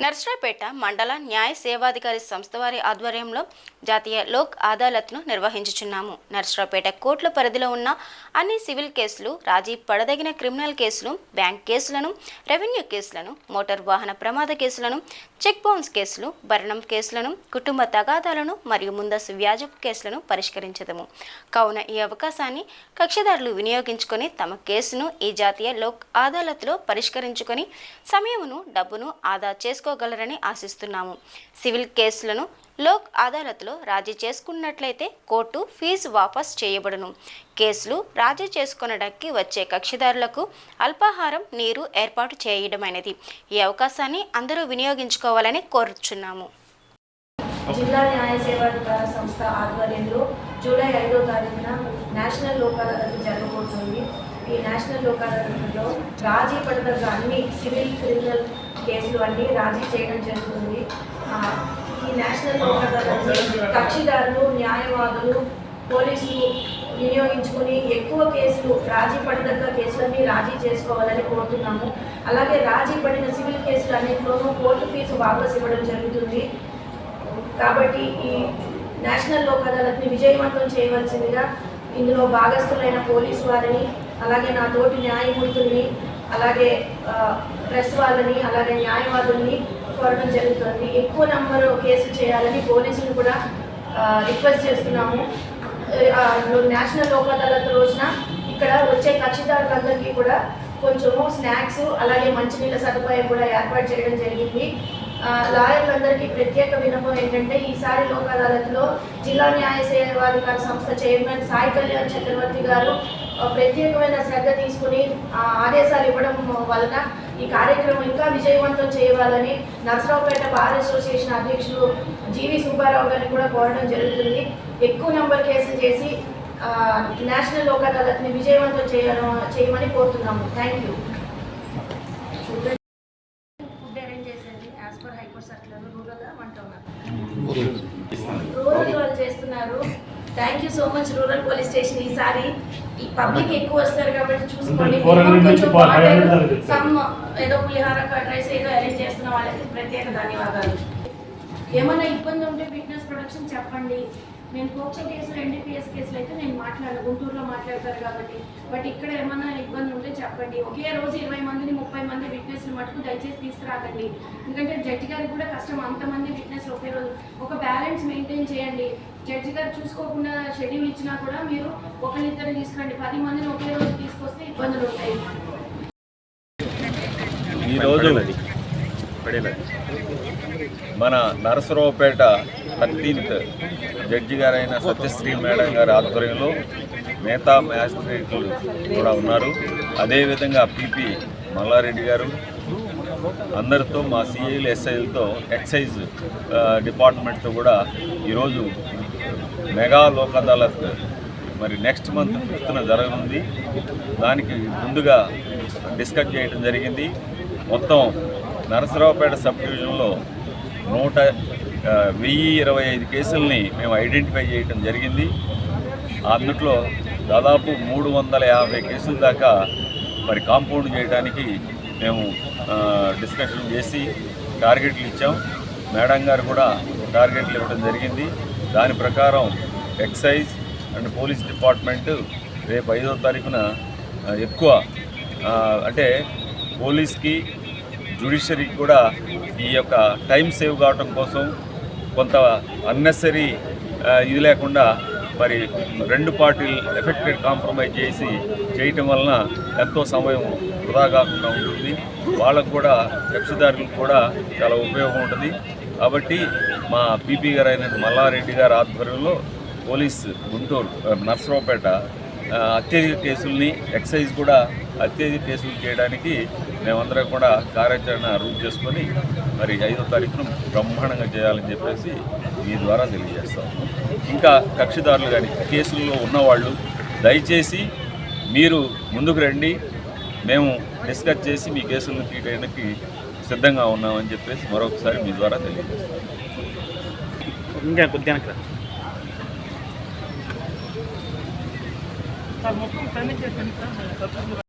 నర్సరావుపేట మండల న్యాయ సేవాధికారి సంస్థ వారి ఆధ్వర్యంలో జాతీయ లోక్ అదాలత్ను నిర్వహించుచున్నాము. నర్సరావుపేట కోర్టుల పరిధిలో ఉన్న అన్ని సివిల్ కేసులు, రాజీ పడదగిన క్రిమినల్ కేసులు, బ్యాంక్ కేసులను, రెవెన్యూ కేసులను, మోటార్ వాహన ప్రమాద కేసులను, చెక్ బౌన్స్ కేసులు, భరణం కేసులను, కుటుంబ తగాదాలను మరియు ముందస్తు వ్యాజపు కేసులను పరిష్కరించదము. కావున ఈ అవకాశాన్ని కక్షిదారులు వినియోగించుకొని తమ కేసును ఈ జాతీయ లోక్ అదాలత్లో పరిష్కరించుకొని సమయమును, డబ్బును ఆదా చేసుకోగలరని ఆశిస్తున్నాము. సివిల్ కేసులను లోక్ అదాలత్లో రాజీ చేసుకున్నట్లయితే కోర్టు ఫీజు వాపస్ చేయబడును. కేసులు రాజీ చేసుకొనడానికి వచ్చే కక్షిదారులకు అల్పాహారం, నీరు ఏర్పాటు చేయడమైనది. ఈ అవకాశాన్ని అందరూ వినియోగించుకోవాలని కోరుచున్నాము. జిల్లా న్యాయ సేవాధికార సంస్థ ఆధ్వర్యంలో జూలై 5వ తారీఖున నేషనల్ లోక్ అదాలత్ జరగబోతుంది. ఈ నేషనల్ లోక్ అదాలత్లో రాజీ పడదగ్గ అన్ని సివిల్, క్రిమినల్ కేసులు అన్నీ రాజీ చేయడం జరుగుతుంది. ఈ నేషనల్ లోక్ అదాలత్ కక్షిదారులు, న్యాయవాదులు, పోలీసులు వినియోగించుకుని ఎక్కువ కేసులు, రాజీ పడదగ్గ కేసులన్నీ రాజీ చేసుకోవాలని కోరుతున్నాము. అలాగే రాజీ పడిన సివిల్ కేసులు అన్నింటిలోనూ కోర్టు ఫీజు వాపస్ ఇవ్వడం జరుగుతుంది. కాబట్టి ఈ నేషనల్ లోక్ అదాలత్ని విజయవంతం చేయవలసిందిగా ఇందులో భాగస్థులైన పోలీసు వారిని, అలాగే నా తోటి న్యాయమూర్తుల్ని, అలాగే ప్రెస్ వాళ్ళని, అలాగే న్యాయవాదుల్ని కోరడం జరుగుతుంది. ఎక్కువ నెంబరు కేసులు చేయాలని పోలీసులు కూడా రిక్వెస్ట్ చేస్తున్నాము. నేషనల్ లోక్ అదాలత్ రోజున ఇక్కడ వచ్చే కక్షిదారులందరికీ కూడా కొంచెము స్నాక్స్, అలాగే మంచినీళ్ళ సదుపాయం కూడా ఏర్పాటు చేయడం జరిగింది. లాయర్లందరికీ ప్రత్యేక విన్నపం ఏంటంటే, ఈసారి లోక్ అదాలత్లో జిల్లా న్యాయ సేవాధికార సంస్థ చైర్మన్ సాయి కళ్యాణ్ చక్రవర్తి గారు ప్రత్యేకమైన శ్రద్ధ తీసుకుని ఆదేశాలు ఇవ్వడం వలన ఈ కార్యక్రమం ఇంకా విజయవంతం చేయాలని నర్సరావుపేట బార్ అసోసియేషన్ అధ్యక్షులు జీవి సుబ్బారావు గారిని కూడా కోరడం జరుగుతుంది. ఎక్కువ నెంబర్ కేసులు చేసి నేషనల్ లోక్ అదాలత్ని విజయవంతం చేయమని కోరుతున్నాము. Thank you. రూరల్ వాళ్ళు చేస్తున్నారు. Thank you so much rural police station. ఈసారి ఈ పబ్లిక్ ఎక్కువ వస్తారు కాబట్టి చూసుకోండి. సమ్ ఏదో పులిహార కర్డ్ రైస్ ఏదో అరేంజ్ చేస్తున్న వాళ్ళకి ప్రత్యేక ధన్యవాదాలు. ఏమైనా ఇబ్బంది ఉంటే ఫిట్నెస్ ప్రొడక్షన్ చెప్పండి. నేను పోక్సో కేసులు, ఎన్డీపీఎస్ కేసులు అయితే నేను గుంటూరులో మాట్లాడతారు కాబట్టి, బట్ ఇక్కడ ఏమైనా ఇబ్బంది ఉంటే చెప్పండి. ఒకే రోజు 20 మందిని 30 మంది విట్నెస్లు మటుకు దయచేసి తీసుకురాకండి. ఎందుకంటే జడ్జి గారికి కూడా కష్టం, అంతమంది విట్నెస్లు ఒకే రోజు. ఒక బ్యాలెన్స్ మెయింటైన్ చేయండి. జడ్జి గారు చూసుకోకుండా షెడ్యూల్ ఇచ్చినా కూడా మీరు ఒకరిద్దరు తీసుకురండి. 10 మందిని ఒకే రోజు తీసుకొస్తే ఇబ్బందులు ఉంటాయి. ఈరోజు మన నరసరావుపేట 13th జడ్జి గారైన సత్యశ్రీ మేడం గారి ఆధ్వర్యంలో నేతా మ్యాజిస్ట్రేట్లు కూడా ఉన్నారు. అదేవిధంగా పీపీ మల్లారెడ్డి గారు అందరితో, మా సిఐలు, ఎస్ఐలతో, ఎక్సైజ్ డిపార్ట్మెంట్తో కూడా ఈరోజు మెగా లోక్ అదాలత్ మరి నెక్స్ట్ మంత్ 5th జరగనుంది. దానికి ముందుగా డిస్కస్ చేయడం జరిగింది. మొత్తం నరసరావుపేట సబ్ డివిజన్లో 1025 కేసుల్ని మేము ఐడెంటిఫై చేయడం జరిగింది. అందులో దాదాపు 350 కేసుల దాకా మరి కాంపౌండ్ చేయడానికి మేము డిస్కషన్ చేసి టార్గెట్లు ఇచ్చాం. మేడం గారు కూడా టార్గెట్లు ఇవ్వడం జరిగింది. దాని ప్రకారం ఎక్సైజ్ అండ్ పోలీస్ డిపార్ట్మెంట్ రేపు 5వ తారీఖున ఎక్కువ అంటే పోలీస్కి, జ్యుడిషియరీకి కూడా ఈ యొక్క టైం సేవ్ కావడం కోసం కొంత అన్నెసరీ ఇది లేకుండా మరి రెండు పార్టీలు ఎఫెక్టెడ్ కాంప్రమైజ్ చేసి చేయటం వలన ఎంతో సమయం వృధా కాకుండా ఉంటుంది. వాళ్ళకు కూడా, కక్షిదారులకు కూడా చాలా ఉపయోగం ఉంటుంది. కాబట్టి మా పీపీ గారు అయిన మల్లారెడ్డి గారి ఆధ్వర్యంలో పోలీస్ గుంటూరు, నర్సరావుపేట అత్యధిక కేసుల్ని, ఎక్సైజ్ కూడా అత్యధిక కేసులు చేయడానికి మేమందరం కూడా కార్యాచరణ రూట్ చేసుకొని మరి 5వ తారీఖున బ్రహ్మాండంగా చేయాలని చెప్పేసి ఈ ద్వారా తెలియజేస్తాము. ఇంకా కక్షిదారులు కానీ కేసుల్లో ఉన్నవాళ్ళు దయచేసి మీరు ముందుకు రండి, మేము డిస్కస్ చేసి మీ కేసులను తీయడానికి సిద్ధంగా ఉన్నామని చెప్పేసి మరొకసారి మీ ద్వారా తెలియజేస్తాం. ఇంకా కొద్దిగా మొత్తం